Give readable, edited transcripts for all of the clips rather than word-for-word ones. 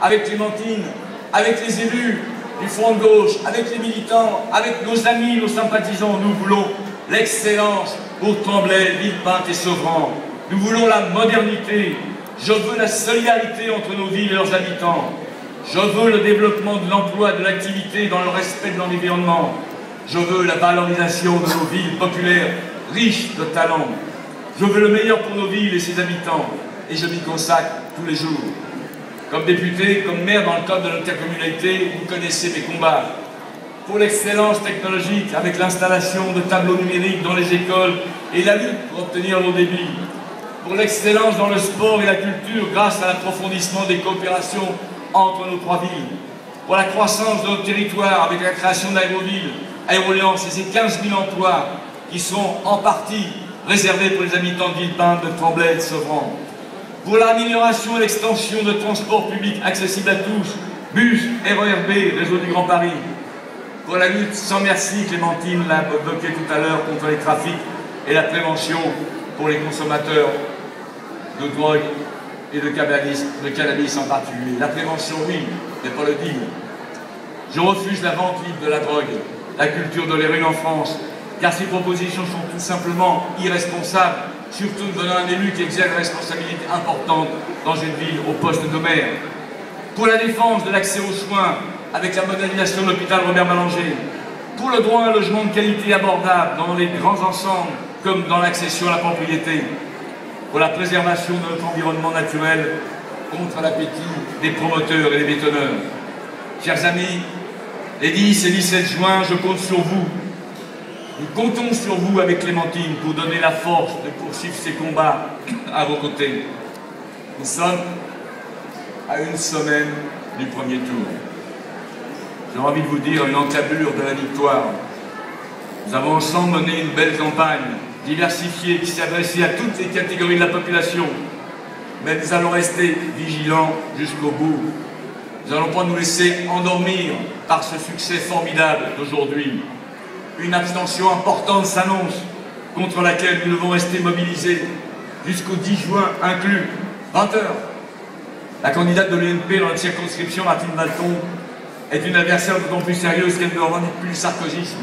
avec Clémentine, avec les élus du Front de gauche, avec les militants, avec nos amis, nos sympathisants, nous voulons l'excellence pour Tremblay, Villepinte et Sevran. Nous voulons la modernité. Je veux la solidarité entre nos villes et leurs habitants. Je veux le développement de l'emploi, de l'activité dans le respect de l'environnement. Je veux la valorisation de nos villes populaires, riches de talents. Je veux le meilleur pour nos villes et ses habitants. Et je m'y consacre tous les jours. Comme député, comme maire dans le cadre de l'intercommunalité, vous connaissez mes combats. Pour l'excellence technologique, avec l'installation de tableaux numériques dans les écoles et la lutte pour obtenir l'eau débit. Pour l'excellence dans le sport et la culture, grâce à l'approfondissement des coopérations entre nos trois villes. Pour la croissance de notre territoire, avec la création d'Aérovilles, Aéroliance et ses 15 000 emplois qui sont en partie réservés pour les habitants de Villepinte, de Tremblay et de Sevran. Pour l'amélioration et l'extension de transports publics accessibles à tous, bus, RERB, réseau du Grand Paris. Pour la lutte sans merci, Clémentine l'a évoqué tout à l'heure, contre les trafics et la prévention pour les consommateurs de drogue et de cannabis en particulier. La prévention, oui, mais pas le deal. Je refuse la vente libre de la drogue, la culture de l'héroïne en France, car ces propositions sont tout simplement irresponsables, surtout venant un élu qui exerce une responsabilité importante dans une ville au poste de maire. Pour la défense de l'accès aux soins, avec la modernisation de l'hôpital Robert Ballanger. Pour le droit à un logement de qualité abordable dans les grands ensembles, comme dans l'accession à la propriété. Pour la préservation de notre environnement naturel contre l'appétit des promoteurs et des bétonneurs. Chers amis, les 10 et 17 juin, je compte sur vous. Nous comptons sur vous avec Clémentine pour donner la force de poursuivre ces combats à vos côtés. Nous sommes à une semaine du premier tour. J'ai envie de vous dire une encablure de la victoire. Nous avons ensemble mené une belle campagne, diversifiée, qui s'est adressée à toutes les catégories de la population. Mais nous allons rester vigilants jusqu'au bout. Nous n'allons pas nous laisser endormir par ce succès formidable d'aujourd'hui. Une abstention importante s'annonce, contre laquelle nous devons rester mobilisés jusqu'au 10 juin inclus, 20 h. La candidate de l'UMP dans la circonscription, Martine Valton, est une adversaire d'autant plus sérieuse qu'elle ne revendique plus le sarkozysme.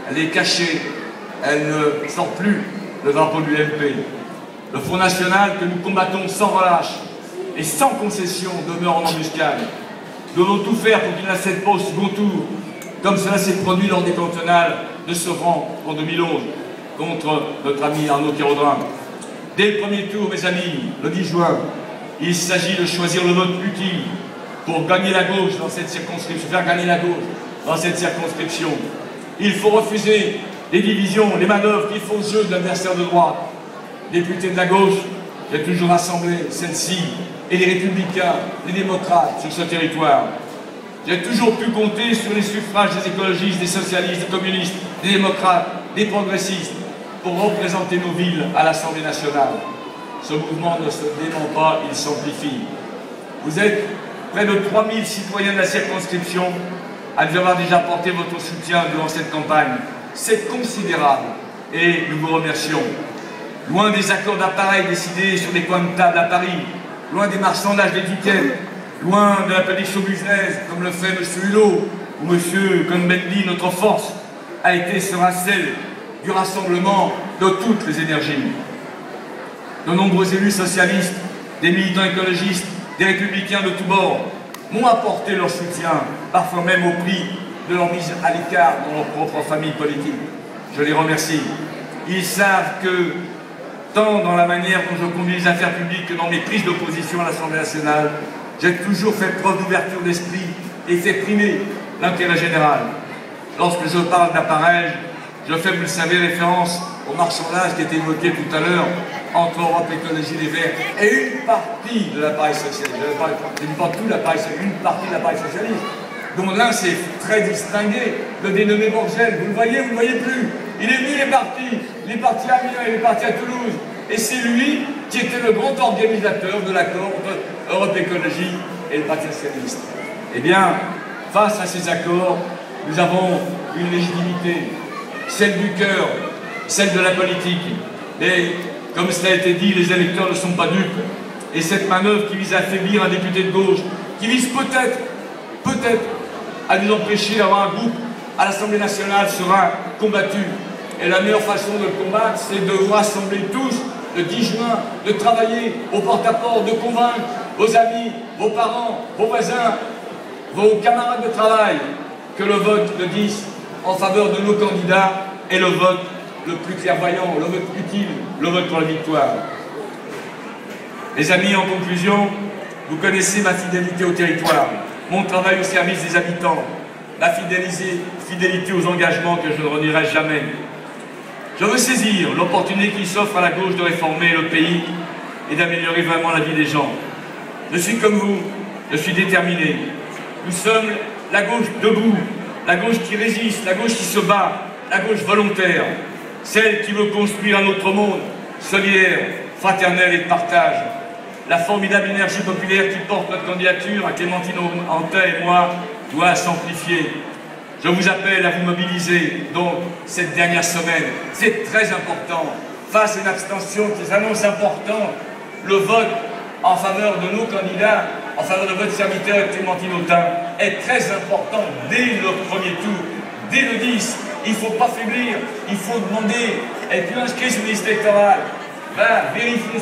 Elle est cachée, elle ne sort plus le drapeau de l'UMP. Le Front National, que nous combattons sans relâche et sans concession, demeure en embuscade. Nous devons tout faire pour qu'il n'accède pas au second tour, comme cela s'est produit lors des cantonales de Sevran en 2011, contre notre ami Arnaud Kérodrin. Dès le premier tour, mes amis, le 10 juin, il s'agit de choisir le vote utile pour gagner la gauche dans cette circonscription, faire gagner la gauche dans cette circonscription. Il faut refuser les divisions, les manœuvres qui font jeu de l'adversaire de droite. Députés de la gauche, j'ai toujours rassemblé celle-ci et les républicains, les démocrates sur ce territoire. J'ai toujours pu compter sur les suffrages des écologistes, des socialistes, des communistes, des démocrates, des progressistes pour représenter nos villes à l'Assemblée nationale. Ce mouvement ne se dément pas, il s'amplifie. Vous êtes près de 3000 citoyens de la circonscription à nous avoir déjà apporté votre soutien durant cette campagne. C'est considérable et nous vous remercions. Loin des accords d'appareil décidés sur des coins de table à Paris, loin des marchandages d'étiquettes, loin de la prédiction business, comme le fait M. Hulot ou M. Cohn-Bendit, notre force a été sera celle du rassemblement de toutes les énergies. De nombreux élus socialistes, des militants écologistes, des républicains de tous bords m'ont apporté leur soutien, parfois même au prix de leur mise à l'écart dans leur propre famille politique. Je les remercie. Ils savent que, tant dans la manière dont je conduis les affaires publiques que dans mes prises d'opposition à l'Assemblée nationale, j'ai toujours fait preuve d'ouverture d'esprit et fait primer l'intérêt général. Lorsque je parle d'appareil, je fais, vous le savez, référence au marchandage qui a été évoqué tout à l'heure entre Europe Écologie Les Verts et une partie de l'appareil socialiste. Je ne dis pas tout l'appareil socialiste, une partie de l'appareil socialiste, dont l'un s'est très distingué, le dénommé Borgel. Vous le voyez plus. Il est venu, il est parti à Amiens, il est parti à Toulouse. Et c'est lui qui était le grand organisateur de l'accord entre Europe Écologie et le Parti socialiste. Eh bien, face à ces accords, nous avons une légitimité, celle du cœur, celle de la politique. Et comme cela a été dit, les électeurs ne sont pas dupes. Et cette manœuvre qui vise à affaiblir un député de gauche qui vise peut-être, à nous empêcher d'avoir un groupe à l'Assemblée nationale serein, combattu. Et la meilleure façon de le combattre, c'est de vous rassembler tous le 10 juin, de travailler au porte-à-porte, de convaincre vos amis, vos parents, vos voisins, vos camarades de travail, que le vote le 10 en faveur de nos candidats est le vote le plus clairvoyant, le vote utile, le vote pour la victoire. Les amis, en conclusion, vous connaissez ma fidélité au territoire, mon travail au service des habitants, ma fidélité aux engagements que je ne renierai jamais. Je veux saisir l'opportunité qui s'offre à la gauche de réformer le pays et d'améliorer vraiment la vie des gens. Je suis comme vous, je suis déterminé. Nous sommes la gauche debout, la gauche qui résiste, la gauche qui se bat, la gauche volontaire, celle qui veut construire un autre monde, solidaire, fraternel et de partage. La formidable énergie populaire qui porte notre candidature à Clémentine Autain et moi doit s'amplifier. Je vous appelle à vous mobiliser, donc, cette dernière semaine. C'est très important. Face à une abstention qui s'annonce importante, le vote en faveur de nos candidats, en faveur de votre serviteur Clémentine Autain, est très important dès le premier tour, dès le 10. Il ne faut pas faiblir, il faut demander, être plus inscrit sur les listes électorales, vérifier